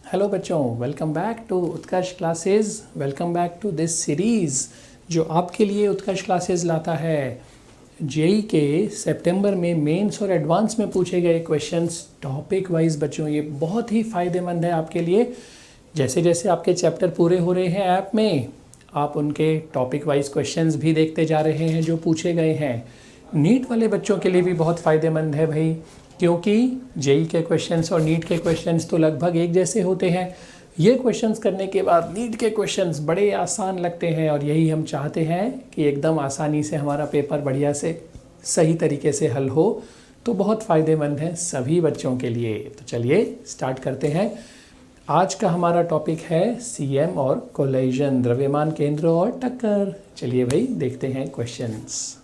Hello बच्चों, welcome back to Utkarsh classes. Welcome back to this series जो आपके लिए उत्कर्ष क्लासेस लाता है जेई के सितंबर में मेंस और एडवांस में पूछे गए क्वेश्चंस टॉपिक वाइज। बच्चों ये बहुत ही फ़ायदेमंद है आपके लिए। जैसे जैसे आपके चैप्टर पूरे हो रहे हैं ऐप में, आप उनके टॉपिक वाइज क्वेश्चंस भी देखते जा रहे हैं जो पूछे गए हैं। नीट वाले बच्चों के लिए भी बहुत फ़ायदेमंद है भाई, क्योंकि जेई के क्वेश्चंस और नीट के क्वेश्चंस तो लगभग एक जैसे होते हैं। ये क्वेश्चंस करने के बाद नीट के क्वेश्चंस बड़े आसान लगते हैं और यही हम चाहते हैं कि एकदम आसानी से हमारा पेपर बढ़िया से सही तरीके से हल हो, तो बहुत फ़ायदेमंद है सभी बच्चों के लिए। तो चलिए स्टार्ट करते हैं। आज का हमारा टॉपिक है सीएम और कोलिजन, द्रव्यमान केंद्र और टक्कर। चलिए भाई देखते हैं क्वेश्चंस।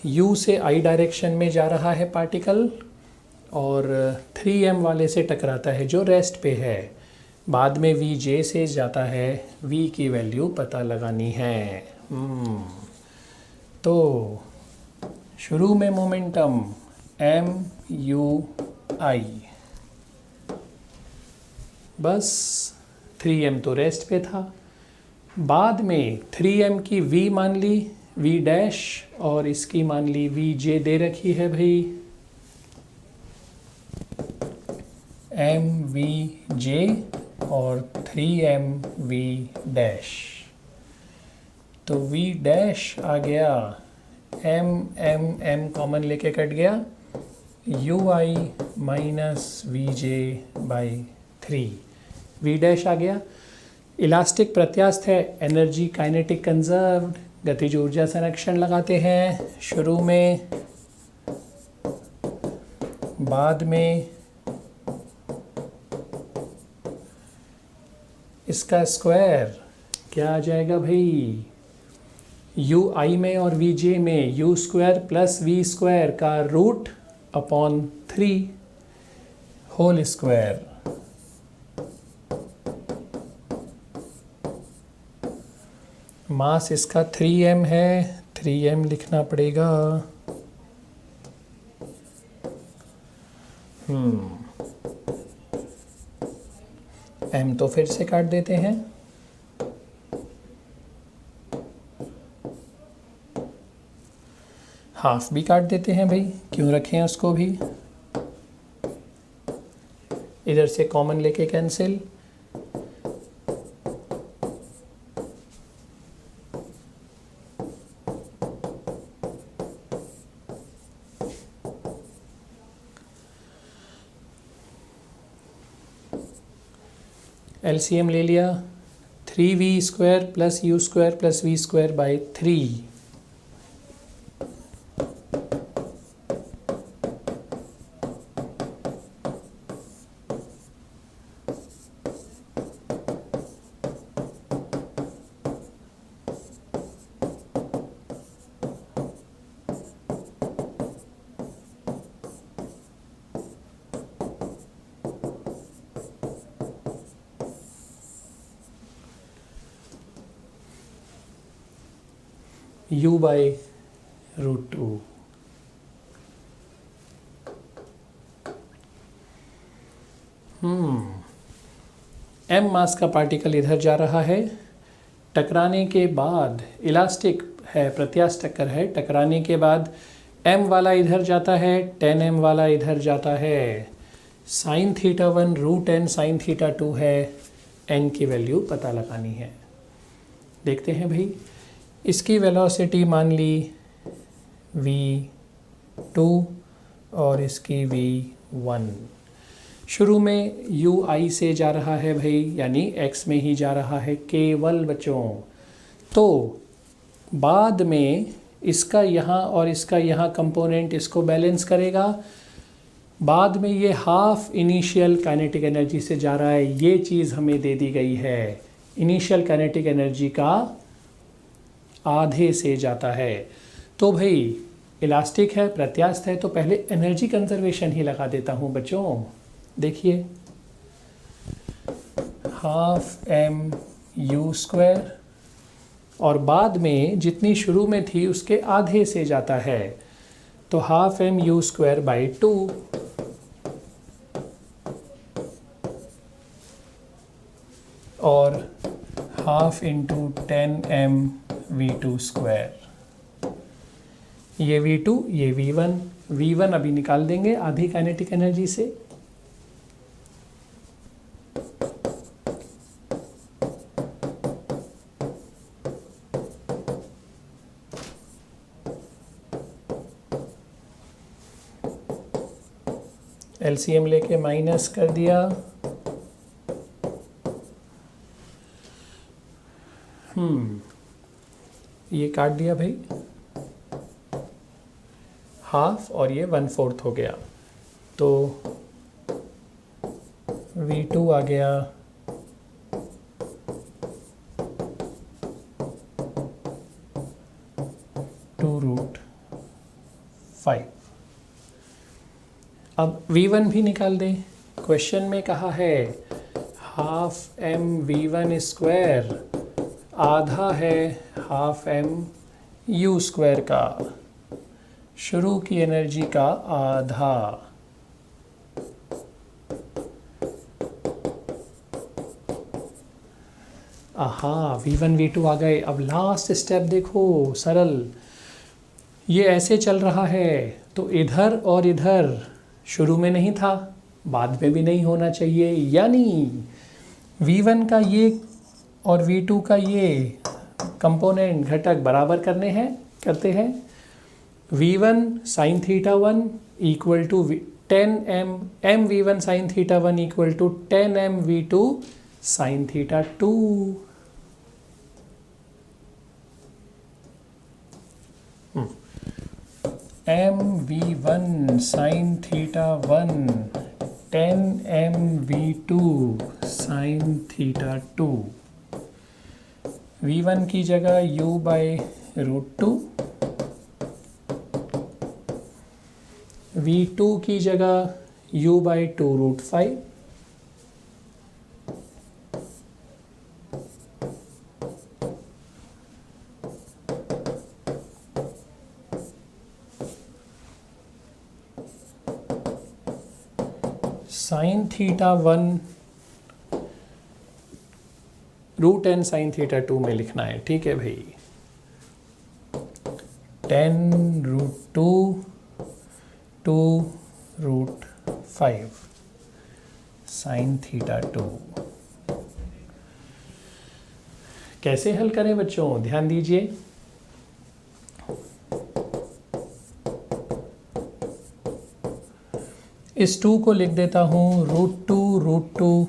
U से I डायरेक्शन में जा रहा है पार्टिकल और 3m वाले से टकराता है जो रेस्ट पे है। बाद में VJ से जाता है, V की वैल्यू पता लगानी है। तो शुरू में मोमेंटम MUI, बस 3m तो रेस्ट पे था। बाद में 3m की V मान ली, V डैश, और इसकी मान ली VJ दे रखी है भाई, MVJ और 3MV डैश। तो V डैश आ गया, M कॉमन लेके कट गया, UI minus VJ by 3, V dash आ गया। इलास्टिक प्रत्यास्थ है, एनर्जी काइनेटिक कंजर्व्ड, गतिज ऊर्जा संरक्षण लगाते हैं शुरू में। बाद में इसका स्क्वायर क्या आ जाएगा भाई, UI में और VJ में U square plus V square का रूट अपॉन 3 होल स्क्वायर। मास इसका 3m है, 3m लिखना पड़ेगा। m तो फिर से काट देते हैं, हाफ भी काट देते हैं भाई, क्यों रखें उसको भी। इधर से कॉमन लेके कैंसिल, LCM ले लिया, 3V square plus U square plus V square by 3। U by root 2। M mass का पार्टिकल इधर जा रहा है, टकराने के बाद इलास्टिक है, प्रत्यास्थ टक्कर है, टकराने के बाद M वाला इधर जाता है, 10m वाला इधर जाता है। Sine theta 1 root n sine theta 2 है, n की वैल्यू पता लगानी है। देखते हैं भाई, इसकी वेलोसिटी मान ली v2 और इसकी v1। शुरू में UI से जा रहा है भाई, यानी x में ही जा रहा है केवल बच्चों। तो बाद में इसका यहाँ और इसका यहाँ कंपोनेंट इसको बैलेंस करेगा। बाद में ये हाफ इनिशियल काइनेटिक एनर्जी से जा रहा है, ये चीज़ हमें दे दी गई है। इनिशियल काइनेटिक एनर्जी का आधे से जाता है। तो भाई इलास्टिक है, प्रत्यास्थ है, तो पहले एनर्जी कंजर्वेशन ही लगा देता हूँ बच्चों। देखिए, हाफ MU स्क्वायर और बाद में जितनी शुरू में थी उसके आधे से जाता है, तो हाफ MU स्क्वायर बाई 2। और half into 10m v2 square. ये v2 ये v1 अभी निकाल देंगे आधी काइनेटिक एनर्जी से। एलसीएम लेके माइनस कर दिया। ये काट दिया भाई, हाफ और ये 1/4 हो गया, तो v2 आ गया 2√5। अब v1 भी निकाल दें। क्वेश्चन में कहा है हाफ m v1 स्क्वायर, आधा है हाफ m u स्क्वायर का, शुरू की एनर्जी का आधा। आहा, v1 v2 आ गए। अब लास्ट स्टेप देखो, सरल। ये ऐसे चल रहा है तो इधर और इधर शुरू में नहीं था, बाद में भी नहीं होना चाहिए, यानी v1 का ये और v2 का ये कंपोनेंट घटक बराबर करने हैं, करते हैं। v1 sin theta 1 equal to 10m m v1 sin theta 1 equal to 10m v2 sin theta 2। m v1 sin theta 1 10m v2 sin theta 2। v1 की जगह u/√2, v2 की जगह u/2√5, sign theta 1 √10 sign theta 2 में लिखना है, ठीक है भाई। 10√2 2√5 साइन थीटा 2। कैसे हल करें बच्चों, ध्यान दीजिए। इस 2 को लिख देता हूं √2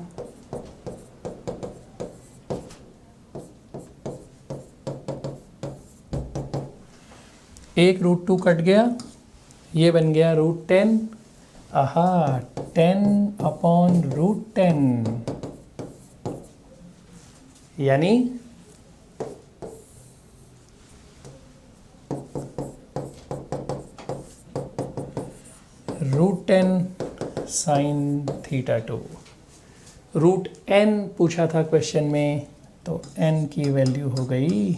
एक √2 कट गया, ये बन गया √10। आहा, 10/√10 यानी √10 साइन थीटा 2। √n पूछा था क्वेश्चन में, तो n की वैल्यू हो गई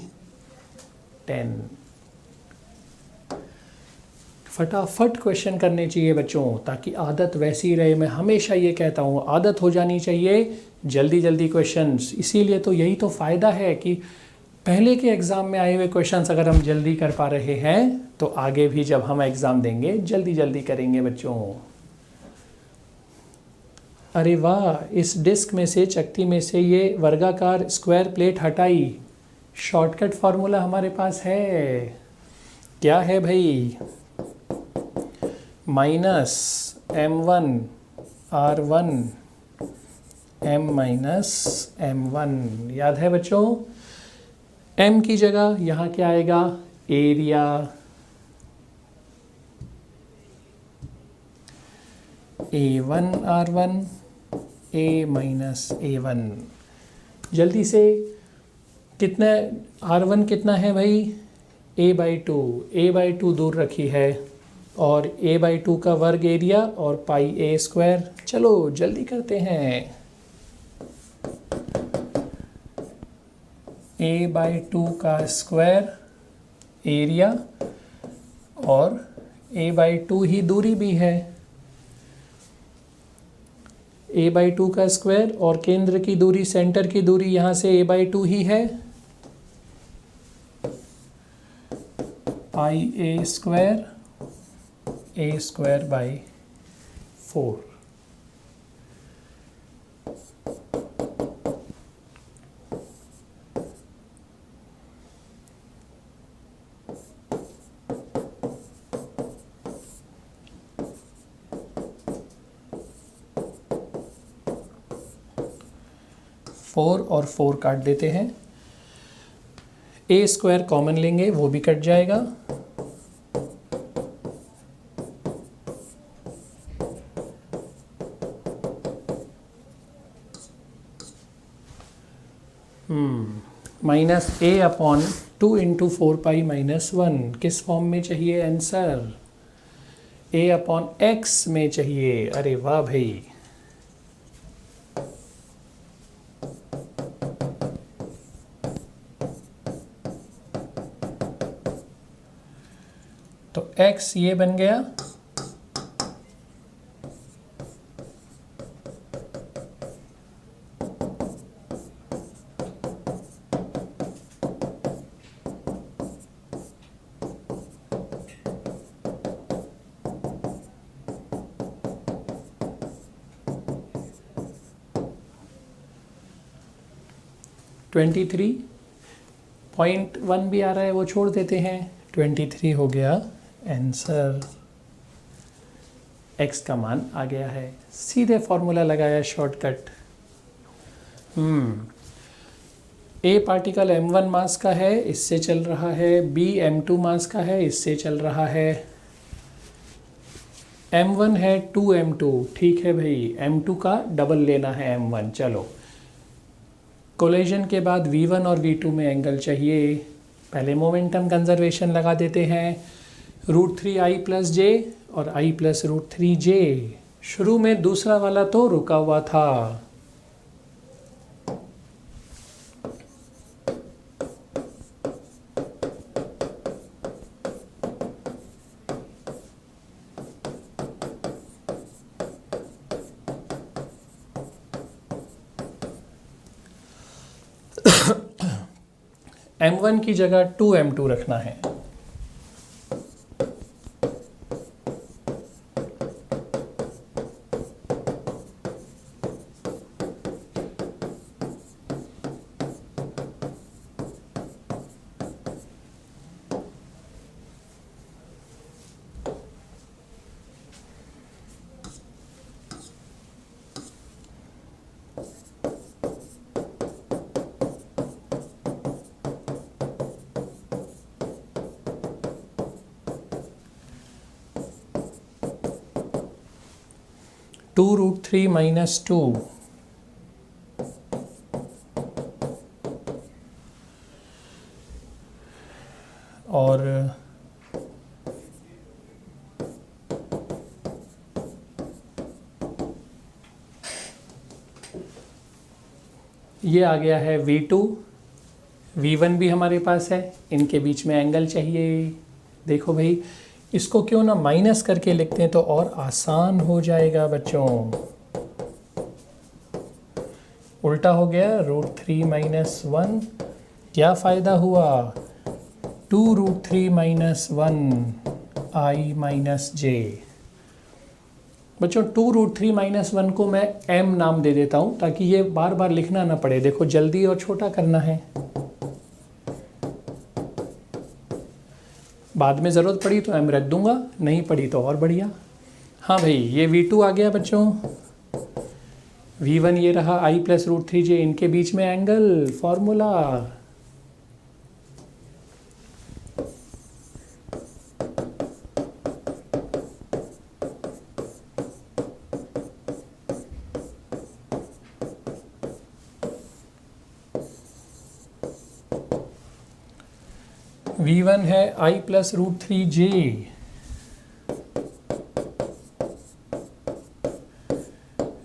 10। फटाफट क्वेश्चन करने चाहिए बच्चों, ताकि आदत वैसी रहे। मैं हमेशा ये कहता हूँ, आदत हो जानी चाहिए जल्दी जल्दी क्वेश्चंस। इसीलिए तो यही तो फ़ायदा है कि पहले के एग्ज़ाम में आए हुए क्वेश्चंस अगर हम जल्दी कर पा रहे हैं, तो आगे भी जब हम एग्ज़ाम देंगे जल्दी जल्दी करेंगे बच्चों। अरे वाह, इस डिस्क में से, चकती में से ये वर्गाकार स्क्वायर प्लेट हटाई। शॉर्टकट फार्मूला हमारे पास है। क्या है भाई? Minus m1 r1 m minus m1। याद है बच्चों? m की जगह यहाँ क्या आएगा? Area. a1 r1 a minus a1। जल्दी से, कितना r1 कितना है भाई? a/2। a/2 दूर रखी है, और a/2 का वर्ग एरिया और पाई a स्क्वायर। चलो जल्दी करते हैं। a/2 का स्क्वायर एरिया और a/2 ही दूरी भी है। a/2 का स्क्वायर, और केंद्र की दूरी, सेंटर की दूरी यहाँ से a/2 ही है, पाई a स्क्वायर बाई 4। फोर और 4 काट देते हैं, ए स्क्वायर कॉमन लेंगे, वो भी कट जाएगा, -a/2 × 4π-1 किस फॉर्म में चाहिए आंसर? a/x में चाहिए। अरे वाह भाई, तो x ये बन गया, (23.1) भी आ रहा है, वो छोड़ देते हैं, 23 हो गया आंसर। x का मान आ गया है, सीधे फॉर्मूला लगाया, शॉर्टकट। a पार्टिकल m1 मास का है, इससे चल रहा है, b m2 मास का है, इससे चल रहा है, m1 है 2m2, ठीक है भाई, m2 का डबल लेना है m1। चलो, कोलिजन के बाद v1 और v2 में एंगल चाहिए, पहले मोमेंटम कंजर्वेशन लगा देते हैं, √3i + j और i + √3j। शुरू में दूसरा वाला तो रुका हुआ था, m1 की जगह 2m2 रखना है। (2√3 - 2) और ये आ गया है v2, v1 भी हमारे पास है, इनके बीच में एंगल चाहिए। देखो भाई, इसको क्यों ना माइनस करके लिखते हैं तो और आसान हो जाएगा बच्चों। उल्टा हो गया, √3 - 1, क्या फ़ायदा हुआ, 2√3 - 1 i - j। बच्चों 2√3 - 1 को मैं m नाम दे देता हूँ, ताकि ये बार बार लिखना ना पड़े। देखो जल्दी और छोटा करना है, बाद में ज़रूरत पड़ी तो m रख दूंगा, नहीं पड़ी तो और बढ़िया। हाँ भाई, ये v2 आ गया बच्चों, v1 ये रहा, i + √3j, इनके बीच में एंगल, फॉर्मूला। v1 है i + √3j,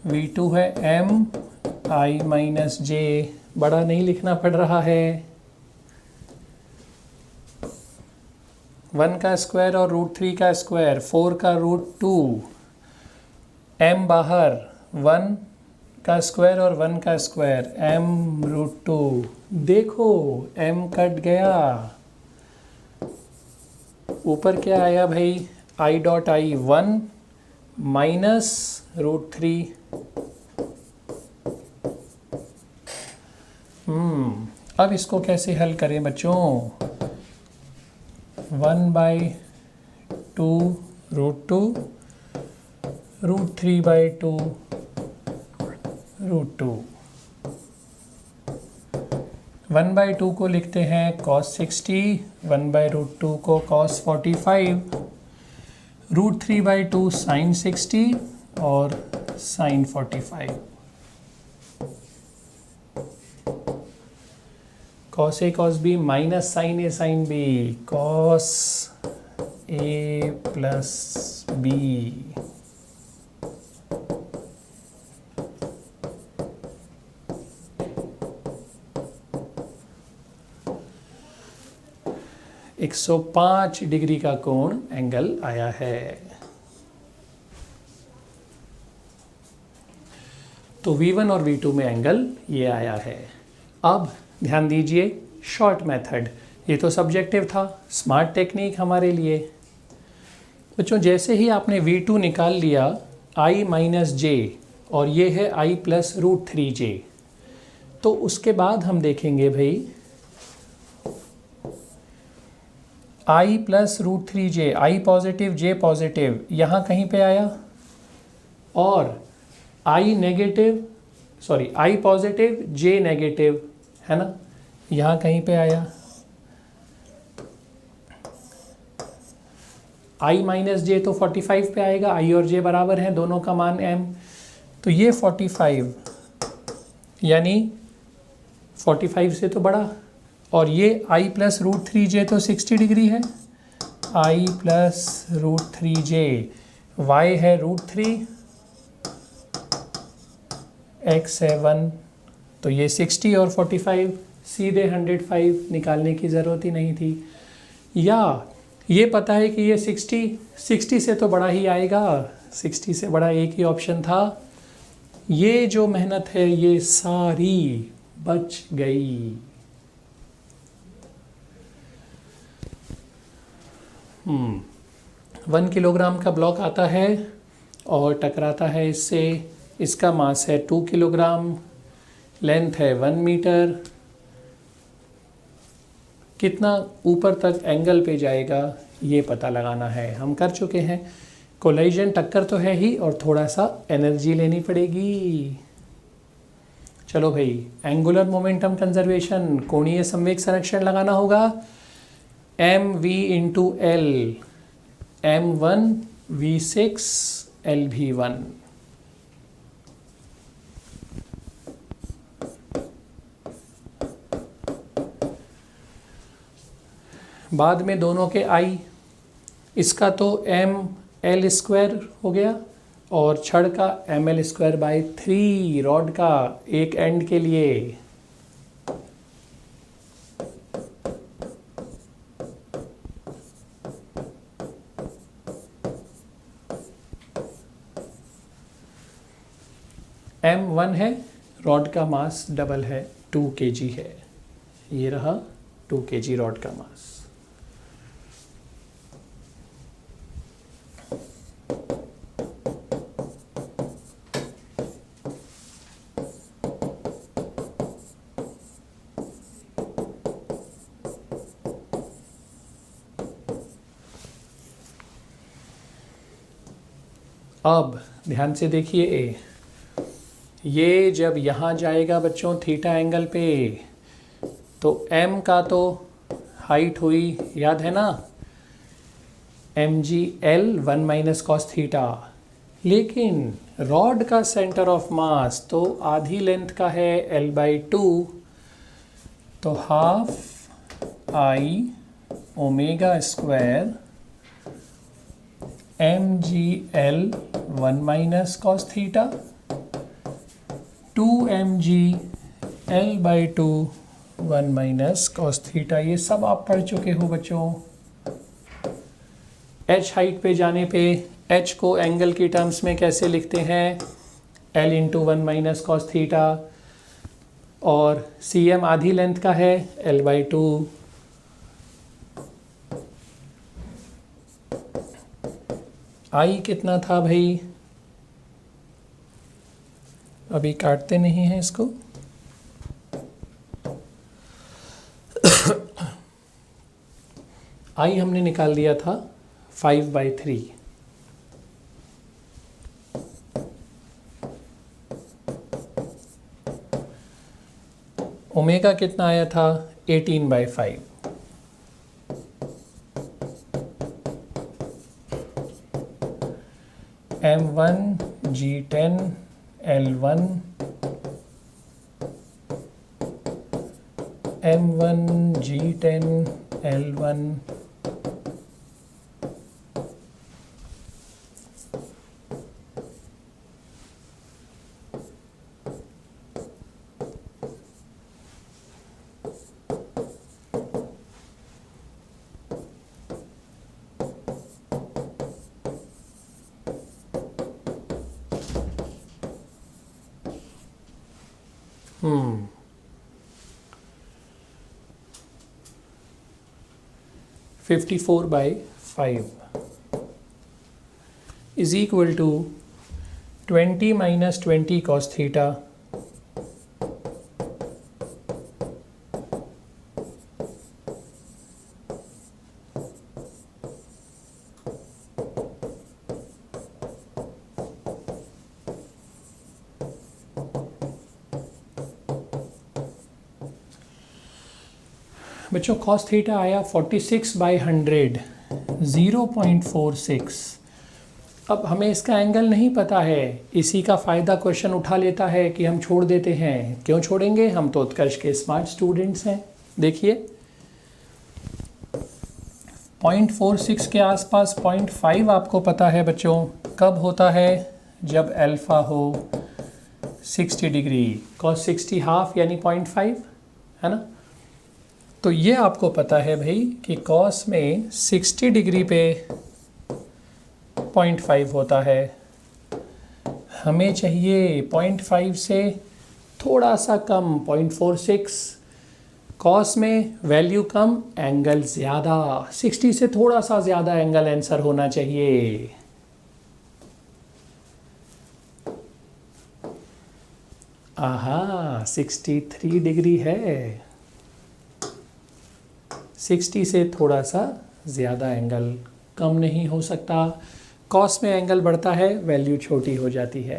v2 है m i - j, बड़ा नहीं लिखना पड़ रहा है, 1 का स्क्वायर और √3 का स्क्वायर, 4 का √2, m बाहर, 1 का स्क्वायर और 1 का स्क्वायर m√2। देखो m कट गया, ऊपर क्या आया भाई, i.i 1 माइनस √3। अब इसको कैसे हल करें बच्चों, 1/2 √2 √3/2 √2। 1/2 को लिखते हैं cos 60, 1/√2 को cos 45, √3/2 sin 60 और sin 45। cos a cos b minus sin a sin b, cos a plus b। एक 105 डिग्री का कोण एंगल आया है। तो V1 और V2 में एंगल ये आया है। अब ध्यान दीजिए, शॉर्ट मेथड, ये तो सब्जेक्टिव था, स्मार्ट टेक्निक हमारे लिए। बच्चों जैसे ही आपने V2 निकाल लिया i माइनस जे और ये है i प्लस √3j, तो उसके बाद हम देखेंगे भाई i plus √3j, i positive j positive यहाँ कहीं पे आया, और i negative sorry i positive j negative है ना, यहाँ कहीं पे आया। i माइनस जे तो 45 पे आएगा, i और j बराबर हैं, दोनों का मान m, तो ये 45 यानी 45 से तो बड़ा, और ये i प्लस √3j तो 60 डिग्री है, i प्लस √3j, y है √3, x है 1, तो ये 60 और 45 सीधे 105, निकालने की ज़रूरत ही नहीं थी। या ये पता है कि ये 60 से तो बड़ा ही आएगा, 60 से बड़ा एक ही ऑप्शन था। ये जो मेहनत है ये सारी बच गई। 1 किलोग्राम का ब्लॉक आता है और टकराता है इससे, इसका मास है 2 किलोग्राम, लेंथ है 1 मीटर। कितना ऊपर तक एंगल पे जाएगा ये पता लगाना है, हम कर चुके हैं। कोलाइजन टक्कर तो है ही, और थोड़ा सा एनर्जी लेनी पड़ेगी। चलो भाई, एंगुलर मोमेंटम कंजर्वेशन, कोणीय संवेग संरक्षण लगाना होगा, mv into L, m1 v6 lv1। बाद में दोनों के i, इसका तो ml स्क्वायर हो गया और छड़ का ml²/3, रॉड का एक एंड के लिए। m1 है, रॉड का मास डबल है, 2 kg है, ये रहा 2 kg रॉड का मास। अब ध्यान से देखिए, ये जब यहाँ जाएगा बच्चों थीटा एंगल पे, तो m का तो हाइट हुई, याद है ना, mgl 1 माइनस कॉस थीटा, लेकिन रॉड का सेंटर ऑफ मास तो आधी लेंथ का है l/2, तो half i omega square mgl 1 minus cos theta 2mg l/2 1 minus cos theta. ये सब आप पढ़ चुके हो बच्चों। h हाइट पे जाने पे h को एंगल की टर्म्स में कैसे लिखते हैं, L into 1 minus cos theta, और सी एम आधी लेंथ का है L/2। आई कितना था भाई, अभी काटते नहीं हैं इसको। आई हमने निकाल दिया था 5/3। ओमेगा कितना आया था 18/5। M1 G10 L1 M1 G10 L1 54/5 is equal to 20 minus 20 cos theta बच्चों cos थीटा आया 46/100, 0.46। अब हमें इसका एंगल नहीं पता है, इसी का फ़ायदा क्वेश्चन उठा लेता है कि हम छोड़ देते हैं। क्यों छोड़ेंगे, हम तो उत्कर्ष के स्मार्ट स्टूडेंट्स हैं। देखिए 0.46 के आसपास 0.5 आपको पता है बच्चों, कब होता है, जब अल्फ़ा हो 60 डिग्री, cos 60 हाफ यानी 0.5 है ना। तो ये आपको पता है भाई कि cos में 60 डिग्री पे 0.5 होता है। हमें चाहिए 0.5 से थोड़ा सा कम 0.46। cos में वैल्यू कम, एंगल ज़्यादा, 60 से थोड़ा सा ज़्यादा एंगल आंसर होना चाहिए। आहा 63 डिग्री है, 60 से थोड़ा सा ज़्यादा एंगल कम नहीं हो सकता। cos में एंगल बढ़ता है, वैल्यू छोटी हो जाती है।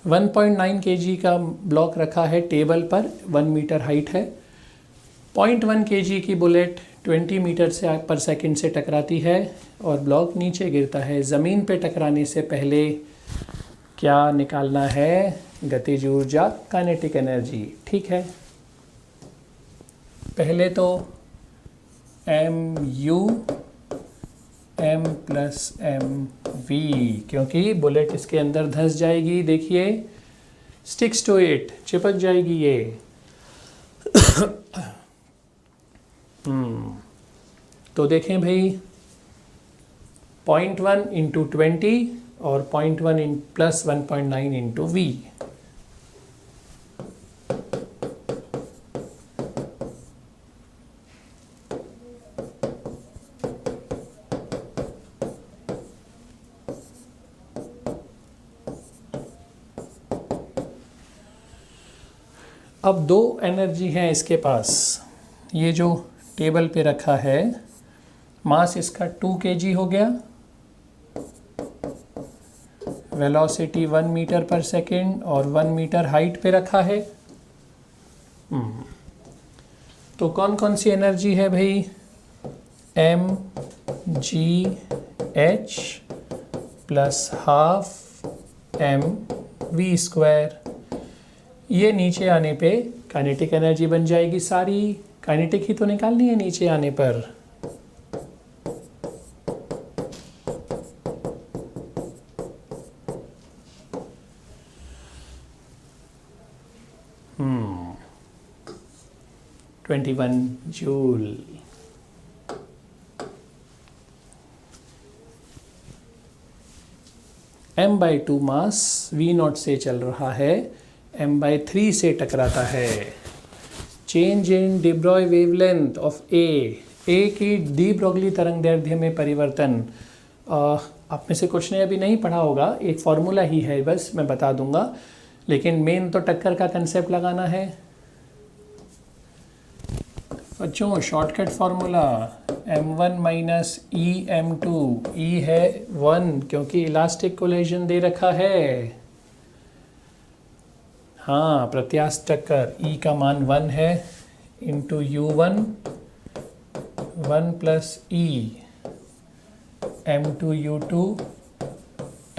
1.9 kg का ब्लॉक रखा है टेबल पर, 1 मीटर हाइट है। 0.1 kg की बुलेट 20 मीटर से पर सेकंड से टकराती है और ब्लॉक नीचे गिरता है। ज़मीन पे टकराने से पहले क्या निकालना है, गतिज ऊर्जा, काइनेटिक एनर्जी। ठीक है, पहले तो mu m प्लस mv, क्योंकि बुलेट इसके अंदर धंस जाएगी। देखिए स्टिक्स टू इट, चिपक जाएगी ये। तो देखें भाई 0.1 इंटू 20 और 0.1 प्लस 1.9 इंटू v। अब दो एनर्जी हैं इसके पास। ये जो टेबल पे रखा है, मास इसका 2 kg हो गया, वेलोसिटी 1 मीटर पर सेकेंड और 1 मीटर हाइट पे रखा है। तो कौन कौन सी एनर्जी है भाई, m g h plus half m v square. ये नीचे आने पे काइनेटिक एनर्जी बन जाएगी सारी। काइनेटिक ही तो निकालनी है नीचे आने पर। हम्म 21 जूल। m/2 मास v0 से चल रहा है, m/3 से टकराता है। Change in de Broglie wavelength of A की डी ब्रोगली तरंगदैर्ध्य में परिवर्तन। आप में से कुछ ने अभी नहीं पढ़ा होगा, एक फॉर्मूला ही है, बस मैं बता दूंगा, लेकिन मेन तो टक्कर का कंसेप्ट लगाना है बच्चों। शॉर्टकट फार्मूला m1 माइनस ई m2, ई है 1 क्योंकि इलास्टिक कोलिजन दे रखा है। हाँ, प्रत्यास्थ टक्कर ई का मान 1 है, इंटू u1 1 प्लस ई m2 u2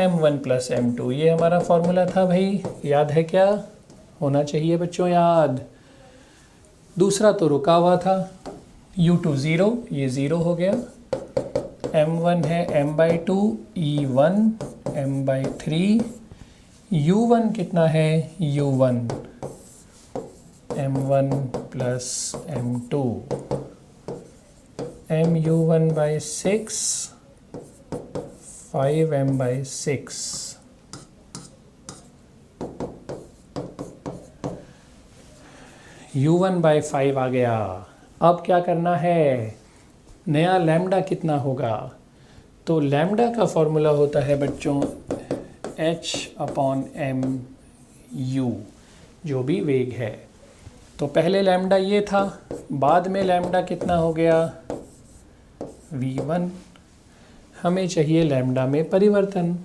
m1 plus m2, ये हमारा फॉर्मूला था भाई, याद है क्या? होना चाहिए बच्चों याद। दूसरा तो रुका हुआ था, u2 0, ये 0 हो गया, m1 है m/2 e1 m/3, u1 कितना है u1 m1 plus m2, mu1/6 5m/6। u1/5 आ गया। अब क्या करना है, नया लैम्डा कितना होगा? तो लैम्डा का फॉर्मूला होता है बच्चों h/mu, जो भी वेग है। तो पहले लैम्डा ये था, बाद में लैम्डा कितना हो गया v1। हमें चाहिए लैम्डा में परिवर्तन,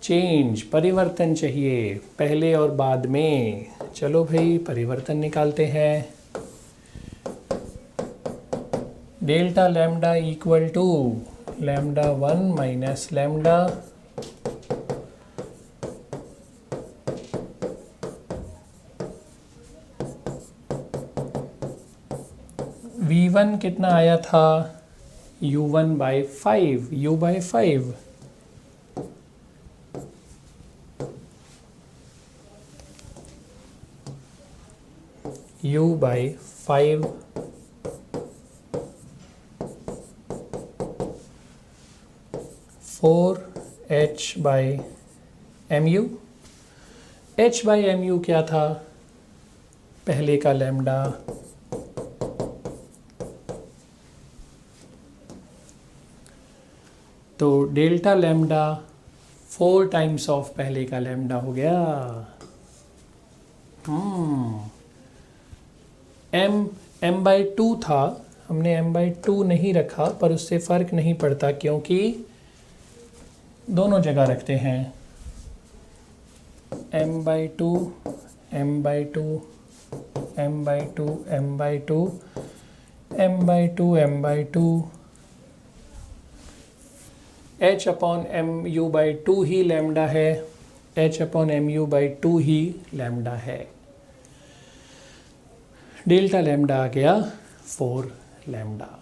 चेंज, परिवर्तन चाहिए पहले और बाद में। चलो भाई परिवर्तन निकालते हैं। Delta lambda equal to lambda 1 minus lambda v1 कितना आया था u1/5, u/5 u/5 4h/mu। h/mu क्या था? पहले का लैम्डा, तो डेल्टा लैम्डा 4 टाइम्स ऑफ पहले का लैम्डा हो गया। m/2 था, हमने m/2 नहीं रखा, पर उससे फ़र्क नहीं पड़ता क्योंकि दोनों जगह रखते हैं। m/2 m/2 m/2 m/2 m/2 m/2 h/mu/2 ही लैम्डा है, h/mu/2 ही लैम्डा है। डेल्टा लैम्डा आ गया 4 लैम्डा।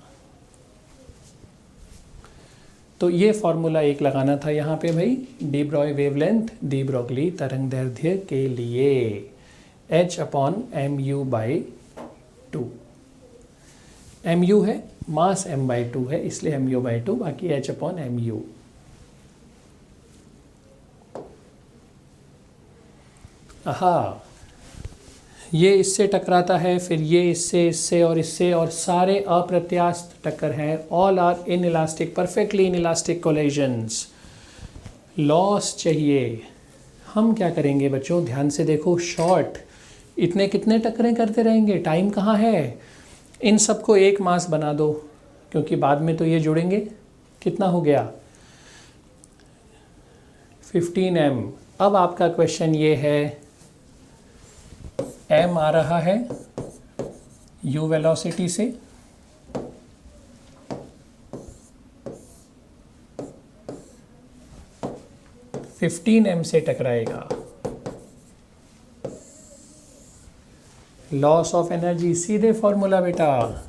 तो ये फॉर्मूला एक लगाना था यहाँ पे भाई, D Broglie wavelength, de Broglie तरंगदैर्ध्य के लिए h/mu/2। mu है, मास m/2 है, इसलिए mu/2, बाकी h/mu। आहा, ये इससे टकराता है, फिर ये इससे, इससे और इससे, और सारे अप्रत्यास्थ टक्कर हैं। All are inelastic, perfectly inelastic collisions. Loss चाहिए। हम क्या करेंगे बच्चों, ध्यान से देखो, शॉर्ट, इतने कितने टक्करें करते रहेंगे, टाइम कहाँ है। इन सबको एक मास बना दो, क्योंकि बाद में तो ये जुड़ेंगे। कितना हो गया 15m। अब आपका क्वेश्चन ये है, m आ रहा है u वेलोसिटी से, m से टकराएगा। लॉस ऑफ एनर्जी, सीधे फॉर्मूला बेटा,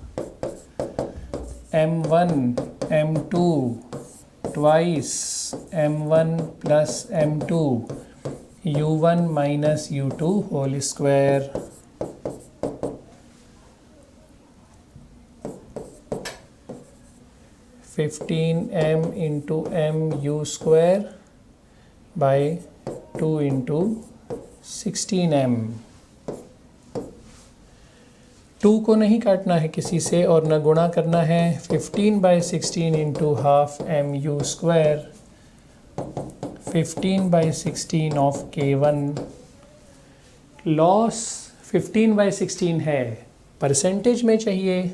m1 m2 twice m1 plus m2 u1 minus u2 whole square. 15m into M U square by 2 into 16m। 2 को नहीं काटना है किसी से और न गुणा करना है। 15/16 into half M U square, 15/16 of K1। Loss 15/16 है, परसेंटेज में चाहिए।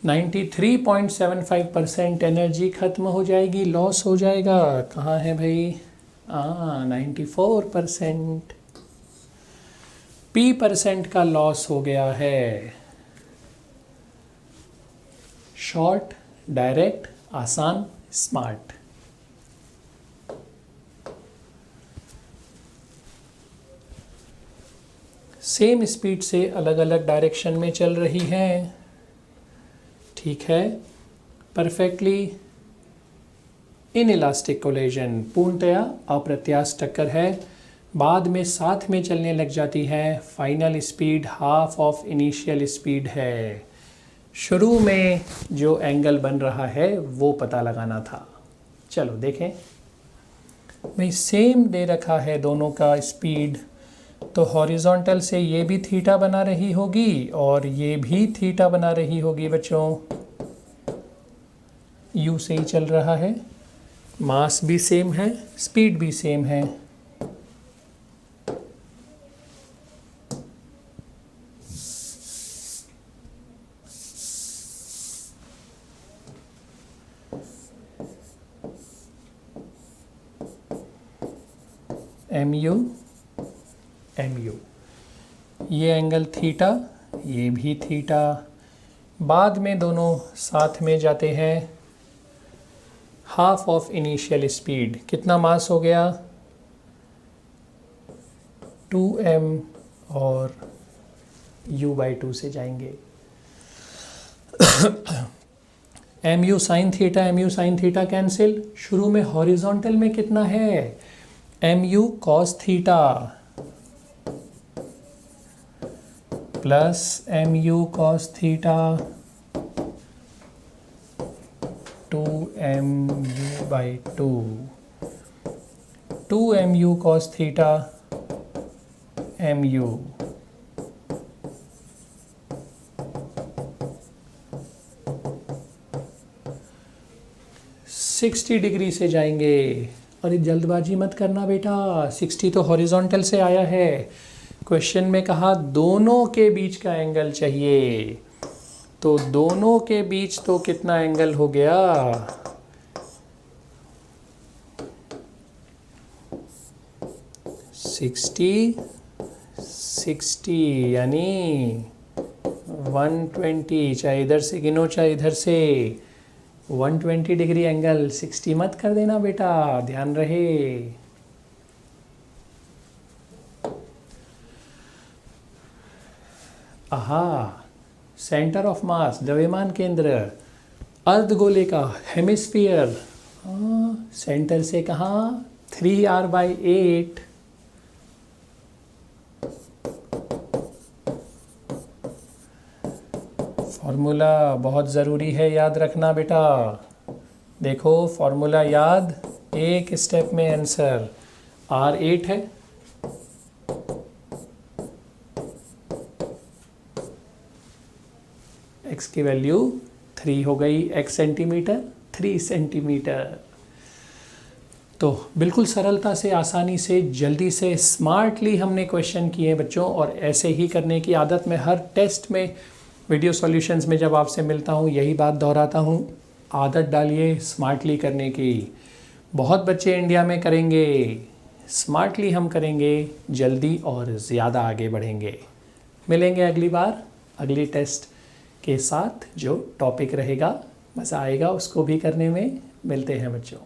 नाइन्टी 93.75% एनर्जी खत्म हो जाएगी, लॉस हो जाएगा। कहाँ है भाई? 94%। P% का लॉस हो गया है। शॉर्ट, डायरेक्ट, आसान, स्मार्ट। सेम स्पीड से अलग अलग डायरेक्शन में चल रही हैं, ठीक है। परफेक्टली इनइलास्टिक कोलिजन, पूर्णतया अप्रत्यास्थ टक्कर है। बाद में साथ में चलने लग जाती है। Final speed half of initial speed है। शुरू में जो एंगल बन रहा है वो पता लगाना था। चलो देखें भाई, सेम दे रखा है दोनों का स्पीड, तो हॉरिजॉन्टल से ये भी थीटा बना रही होगी और ये भी थीटा बना रही होगी बच्चों। यू से ही चल रहा है, मास भी सेम है, स्पीड भी सेम है। एम यू एम यू, ये एंगल थीटा, ये भी थीटा। बाद में दोनों साथ में जाते हैं। हाफ ऑफ इनिशियल स्पीड, कितना मास हो गया? 2m और u/2 से जाएंगे। M U sine theta cancel. शुरू में हॉरिजॉन्टल में कितना है? M U cos theta plus M U cos theta 2mu/2, 2mu cos theta mu। Sixty degree से जाएंगे। और ये जल्दबाजी मत करना बेटा, 60 तो हॉरिजॉन्टल से आया है। क्वेश्चन में कहा दोनों के बीच का एंगल चाहिए, तो दोनों के बीच तो कितना एंगल हो गया? 60 यानी 120। चाहे इधर से गिनो चाहे इधर से, 120 डिग्री एंगल। 60 मत कर देना बेटा, ध्यान रहे। आहा, सेंटर ऑफ मास, द्रव्यमान केंद्र, अर्धगोले का हेमिस्फीयर। सेंटर से कहाँ? 3r/8। फॉर्मूला बहुत ज़रूरी है, याद रखना बेटा। देखो फॉर्मूला याद, एक स्टेप में आंसर। r8 है, x की वैल्यू 3 हो गई, x सेंटीमीटर, 3 सेंटीमीटर। तो बिल्कुल सरलता से, आसानी से, जल्दी से, स्मार्टली हमने क्वेश्चन किए बच्चों। और ऐसे ही करने की आदत मैं हर टेस्ट में, वीडियो सॉल्यूशंस में जब आपसे मिलता हूँ यही बात दोहराता हूँ, आदत डालिए स्मार्टली करने की। बहुत बच्चे इंडिया में करेंगे, स्मार्टली हम करेंगे, जल्दी और ज़्यादा आगे बढ़ेंगे। मिलेंगे अगली बार अगली टेस्ट के साथ। जो टॉपिक रहेगा, मज़ा आएगा उसको भी करने में। मिलते हैं बच्चों।